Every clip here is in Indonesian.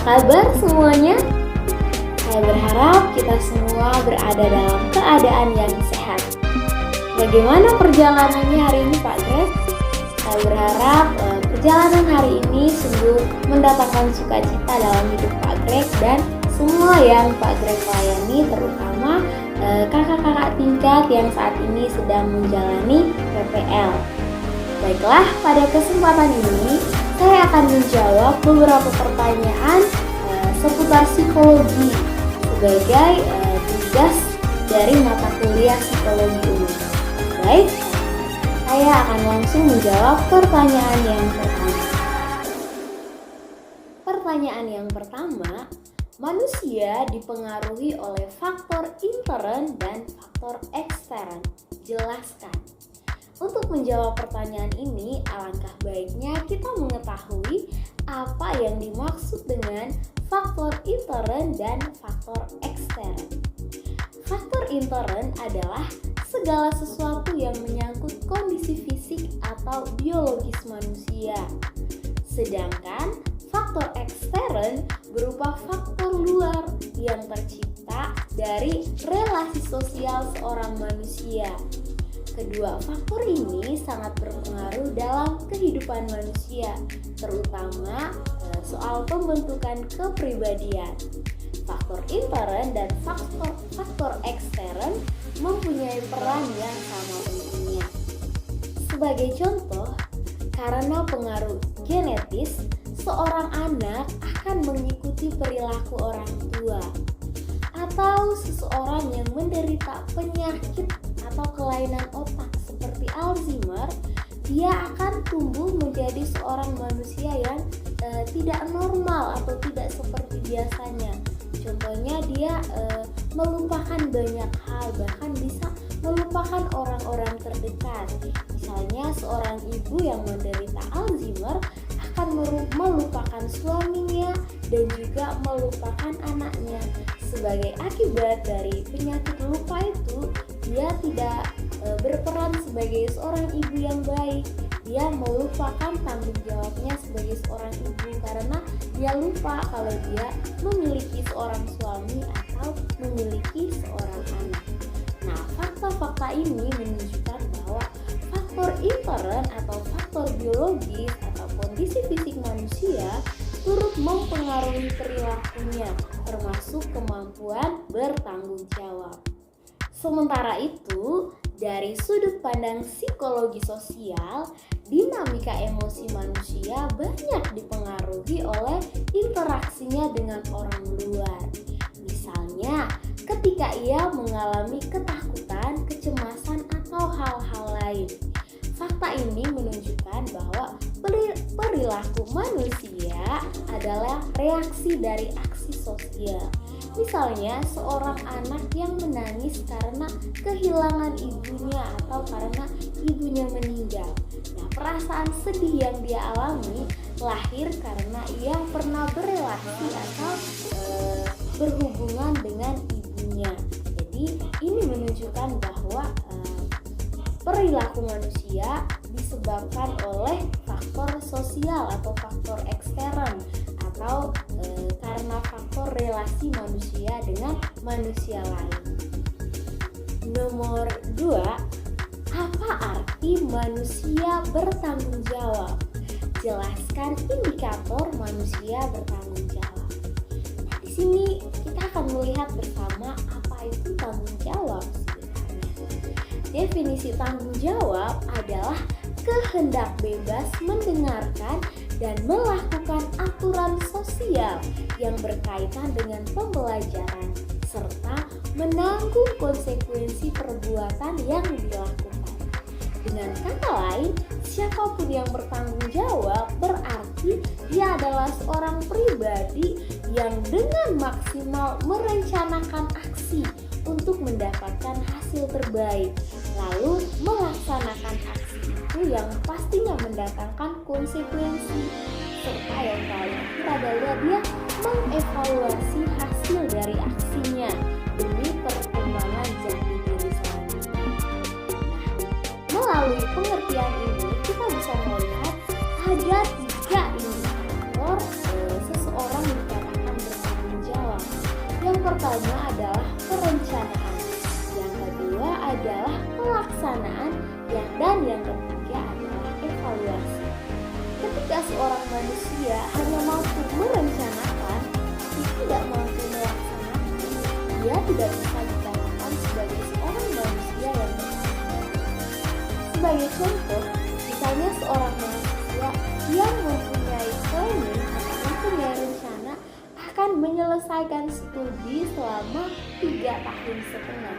kabar semuanya? Saya berharap kita semua berada dalam keadaan yang sehat. Bagaimana perjalanannya hari ini Pak Greg? Saya berharap perjalanan hari ini sungguh mendatangkan sukacita dalam hidup Pak Greg dan semua yang Pak Greg layani, terutama kakak-kakak tingkat yang saat ini sedang menjalani PPL. Baiklah, pada kesempatan ini saya akan menjawab beberapa pertanyaan seputar psikologi sebagai tugas dari mata kuliah psikologi umum. Baik, saya akan langsung menjawab pertanyaan yang pertama. Pertanyaan yang pertama, manusia dipengaruhi oleh faktor intern dan faktor ekstern. Jelaskan. Untuk menjawab pertanyaan ini, alangkah baiknya kita mengetahui apa yang dimaksud dengan faktor intern dan faktor ekstern. Faktor intern adalah segala sesuatu yang menyangkut kondisi fisik atau biologis manusia. Sedangkan faktor ekstern berupa faktor luar yang tercipta dari relasi sosial seorang manusia. Kedua faktor ini sangat berpengaruh dalam kehidupan manusia, terutama soal pembentukan kepribadian. Faktor intern dan faktor ekstern mempunyai peran yang sama pentingnya. Sebagai contoh, karena pengaruh genetis, seorang anak akan mengikuti perilaku orang tua, atau seseorang yang menderita penyakit atau kelainan otak seperti Alzheimer, dia akan tumbuh menjadi seorang manusia yang tidak normal atau tidak seperti biasanya. Contohnya dia melupakan banyak hal, bahkan bisa melupakan orang-orang terdekat. Misalnya seorang ibu yang menderita Alzheimer akan melupakan suaminya dan juga melupakan anaknya. Sebagai akibat dari penyakit lupa itu, dia tidak berperan sebagai seorang ibu yang baik. Dia melupakan tanggung jawabnya sebagai seorang ibu karena dia lupa kalau dia memiliki seorang suami atau memiliki seorang anak. Nah, fakta-fakta ini menunjukkan bahwa faktor intern atau faktor biologis atau kondisi fisik manusia turut mempengaruhi perilakunya, termasuk kemampuan bertanggung jawab. Sementara itu, dari sudut pandang psikologi sosial, dinamika emosi manusia banyak dipengaruhi oleh interaksinya dengan orang luar. Misalnya, ketika ia mengalami ketakutan, kecemasan, atau hal-hal lain. Fakta ini menunjukkan bahwa perilaku manusia adalah reaksi dari aksi sosial. Misalnya seorang anak yang menangis karena kehilangan ibunya atau karena ibunya meninggal. Nah, perasaan sedih yang dia alami lahir karena ia pernah berelasi atau berhubungan dengan ibunya. Jadi ini menunjukkan bahwa perilaku manusia disebabkan oleh faktor sosial atau faktor ekstern atau karena faktor relasi manusia dengan manusia lain. Nomor 2, apa arti manusia bertanggung jawab? Jelaskan indikator manusia bertanggung jawab. Nah, di sini kita akan melihat bersama apa itu tanggung jawab sebenarnya. Definisi tanggung jawab adalah kehendak bebas mendengarkan dan melakukan aturan sosial yang berkaitan dengan pembelajaran serta menanggung konsekuensi perbuatan yang dilakukan. Dengan kata lain, siapapun yang bertanggung jawab berarti dia adalah seorang pribadi yang dengan maksimal merencanakan aksi untuk mendapatkan hasil terbaik, lalu melaksanakan aksi itu yang pastinya mendatangkan konsekuensi, serta yang paling akhir adalah dia mengevaluasi hasil dari aksinya demi perkembangan jati diri selanjutnya. Melalui pengertian ini kita bisa melihat ada 3 indikator seseorang dikatakan pertama adalah perencanaan, yang kedua adalah pelaksanaan, dan yang ketiga adalah evaluasi. Ketika seorang manusia hanya mampu merencanakan tapi tidak mampu melaksanakan, dia tidak bisa dikatakan sebagai seorang manusia yang bertanggung jawab. Sebagai contoh, misalnya seorang mahasiswa yang mempunyai planning atau mempunyai rencana akan menyelesaikan studi selama 3,5 tahun.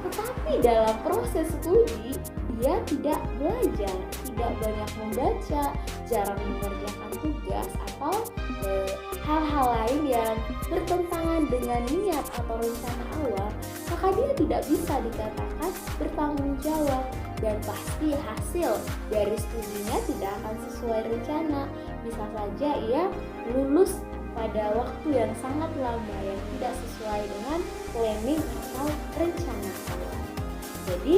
Tetapi dalam proses studi, dia tidak belajar, tidak banyak membaca, jarang mengerjakan tugas, atau hal-hal lain yang bertentangan dengan niat atau rencana awal, maka dia tidak bisa dikatakan bertanggung jawab. Dan pasti hasil dari studinya tidak akan sesuai rencana. Bisa saja ia lulus pada waktu yang sangat lama yang tidak sesuai dengan planning atau rencana awal. Jadi,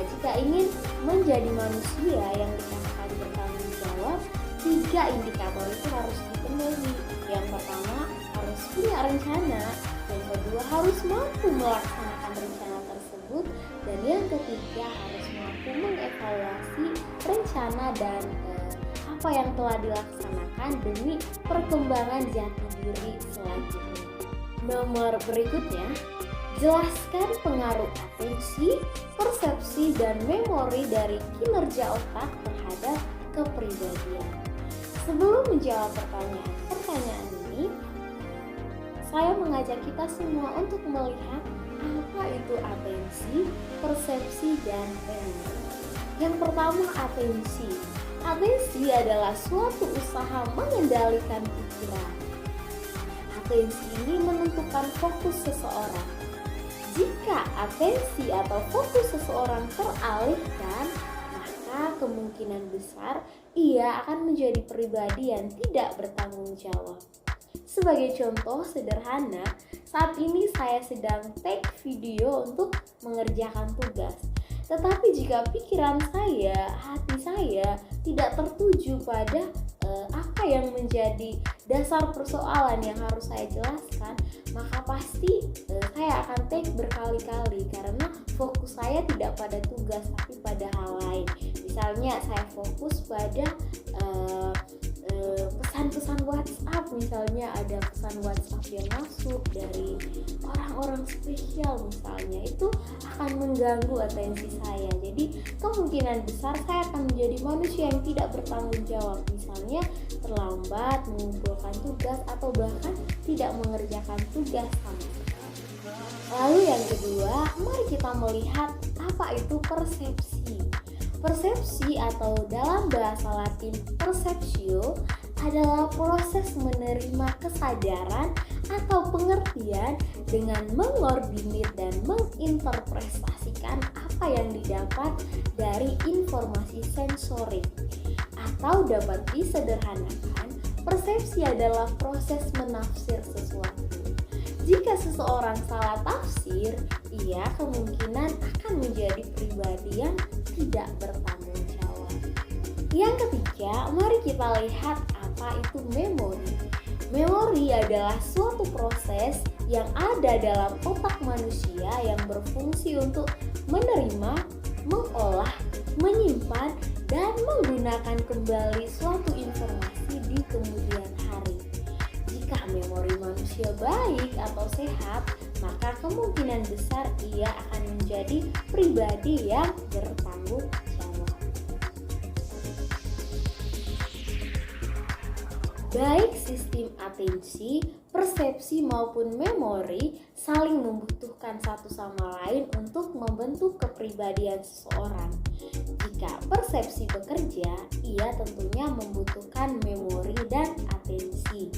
jika ingin menjadi manusia yang dikatakan bertanggung jawab, 3 indikator itu harus dipenuhi. Yang pertama, harus punya rencana. Yang kedua, harus mampu melaksanakan rencana tersebut. Dan yang ketiga, harus mampu mengevaluasi rencana dan apa yang telah dilaksanakan demi perkembangan jati diri selanjutnya. Nomor berikutnya, jelaskan pengaruh atensi, persepsi, dan memori dari kinerja otak terhadap kepribadian. Sebelum menjawab pertanyaan ini, saya mengajak kita semua untuk melihat apa itu atensi, persepsi, dan memori. Yang pertama, atensi. Atensi adalah suatu usaha mengendalikan pikiran. Atensi ini menentukan fokus seseorang. Jika atensi atau fokus seseorang teralihkan, maka kemungkinan besar ia akan menjadi pribadi yang tidak bertanggung jawab. Sebagai contoh sederhana, saat ini saya sedang take video untuk mengerjakan tugas. Tetapi jika pikiran saya, hati saya tidak tertuju pada apa yang menjadi dasar persoalan yang harus saya jelaskan, maka pasti saya akan take berkali-kali karena fokus saya tidak pada tugas tapi pada hal lain. Misalnya saya fokus pada pesan-pesan WhatsApp, misalnya ada pesan WhatsApp yang masuk dari orang-orang spesial misalnya, itu akan mengganggu atensi saya. Jadi kemungkinan besar saya akan menjadi manusia yang tidak bertanggung jawab, misalnya terlambat mengumpulkan tugas atau bahkan tidak mengerjakan tugas sama sekali. Lalu yang kedua, mari kita melihat apa itu persepsi. Persepsi atau dalam bahasa Latin perceptio adalah proses menerima kesadaran atau pengertian dengan mengordinir dan menginterpretasikan apa yang didapat dari informasi sensorik. Atau dapat disederhanakan, persepsi adalah proses menafsir sesuatu. Jika seseorang salah tafsir, ia kemungkinan akan menjadi pribadi yang tidak bertanggung jawab. Yang ketiga, mari kita lihat apa itu memori. Memori adalah suatu proses yang ada dalam otak manusia yang berfungsi untuk menerima, mengolah, menyimpan, dan menggunakan kembali suatu informasi di kemudian hari. Jika memori manusia baik atau sehat, maka kemungkinan besar ia akan menjadi pribadi yang bertanggung jawab. Baik sistem atensi, persepsi maupun memori saling membutuhkan satu sama lain untuk membentuk kepribadian seseorang. Jika persepsi bekerja, ia tentunya membutuhkan memori dan atensi.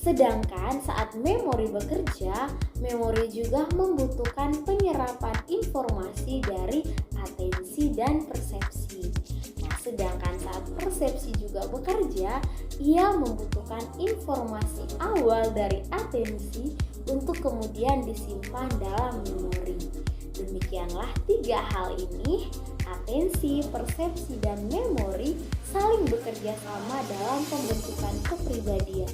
Sedangkan saat memori bekerja, memori juga membutuhkan penyerapan informasi dari atensi dan persepsi. Nah, sedangkan saat persepsi juga bekerja, ia membutuhkan informasi awal dari atensi untuk kemudian disimpan dalam memori. Demikianlah 3 hal ini, atensi, persepsi, dan memori saling bekerja sama dalam pembentukan kepribadian.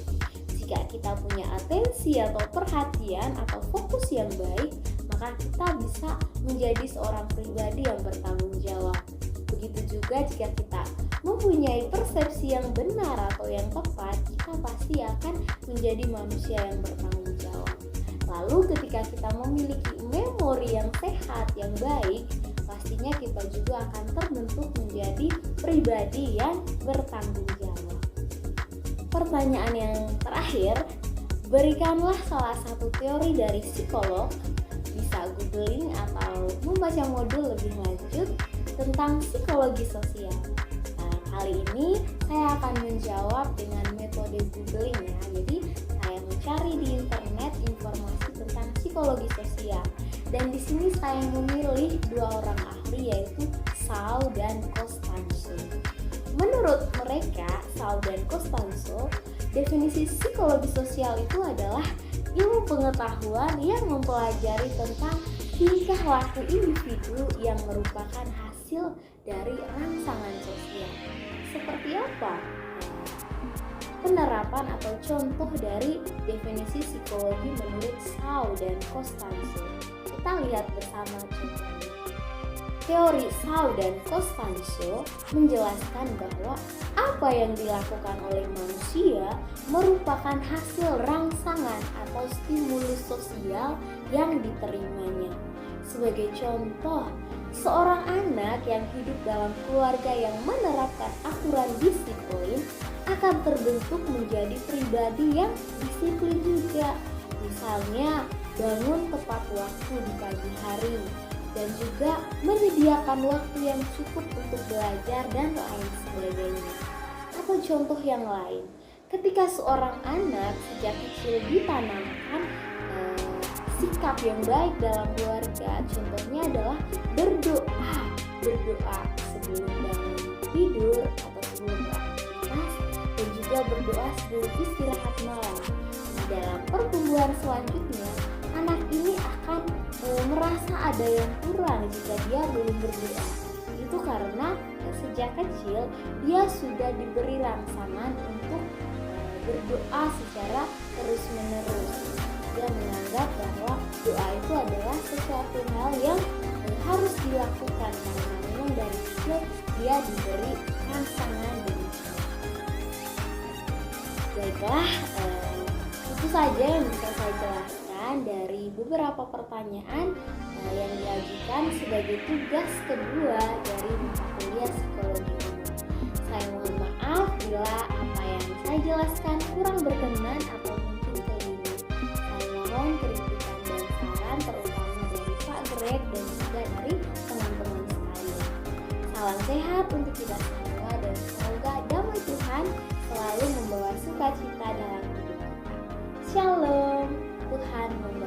jika kita punya atensi atau perhatian atau fokus yang baik, maka kita bisa menjadi seorang pribadi yang bertanggung jawab. Begitu juga jika kita mempunyai persepsi yang benar atau yang tepat, kita pasti akan menjadi manusia yang bertanggung jawab. Lalu ketika kita memiliki memori yang sehat, yang baik, pastinya kita juga akan terbentuk menjadi pribadi yang bertanggung jawab. Pertanyaan yang terakhir, berikanlah salah satu teori dari psikolog. Bisa googling atau membaca modul lebih lanjut tentang psikologi sosial. Nah, kali ini saya akan menjawab dengan metode googling ya. Jadi saya mencari di internet informasi tentang psikologi sosial. Dan di sini saya memilih dua orang ahli, yaitu Saul dan Costanzo. Menurut mereka, Saul dan Costanzo, definisi psikologi sosial itu adalah ilmu pengetahuan yang mempelajari tentang tingkah laku individu yang merupakan hasil dari rangsangan sosial. Seperti apa penerapan atau contoh dari definisi psikologi menurut Saul dan Costanzo? Kita lihat bersama contohnya. Teori Saul dan Costanzo menjelaskan bahwa apa yang dilakukan oleh manusia merupakan hasil rangsangan atau stimulus sosial yang diterimanya. Sebagai contoh, seorang anak yang hidup dalam keluarga yang menerapkan aturan disiplin akan terbentuk menjadi pribadi yang disiplin juga. Misalnya, bangun tepat waktu di pagi hari, dan juga menyediakan waktu yang cukup untuk belajar dan lain sebagainya. Atau contoh yang lain, ketika seorang anak sejak kecil ditanamkan sikap yang baik dalam keluarga, contohnya adalah berdoa sebelum bangun tidur atau sebelum beraktivitas, dan juga berdoa sebelum istirahat malam. Dalam pertumbuhan selanjutnya, anak ini akan merasa ada yang kurang jika dia belum berdoa. Itu karena sejak kecil dia sudah diberi rangsangan untuk berdoa secara terus-menerus. Dia menganggap bahwa doa itu adalah sesuatu hal yang harus dilakukan karena memang dari kecil dia diberi rangsangan demikian. Baiklah, itu saja yang bisa saya jelaskan dari beberapa pertanyaan yang diajukan sebagai tugas kedua dari mata kuliah psikologi umum. Saya mohon maaf bila apa yang saya jelaskan kurang berkenan atau mungkin keliru. Saya mohon kritikan dan saran terutama dari Pak Greg dan juga dari teman-teman sekalian. Salam sehat untuk kita semua dan semoga damai Tuhan selalu membawa sukacita dalam hidup kita. Shalom, Tuhan memberkati.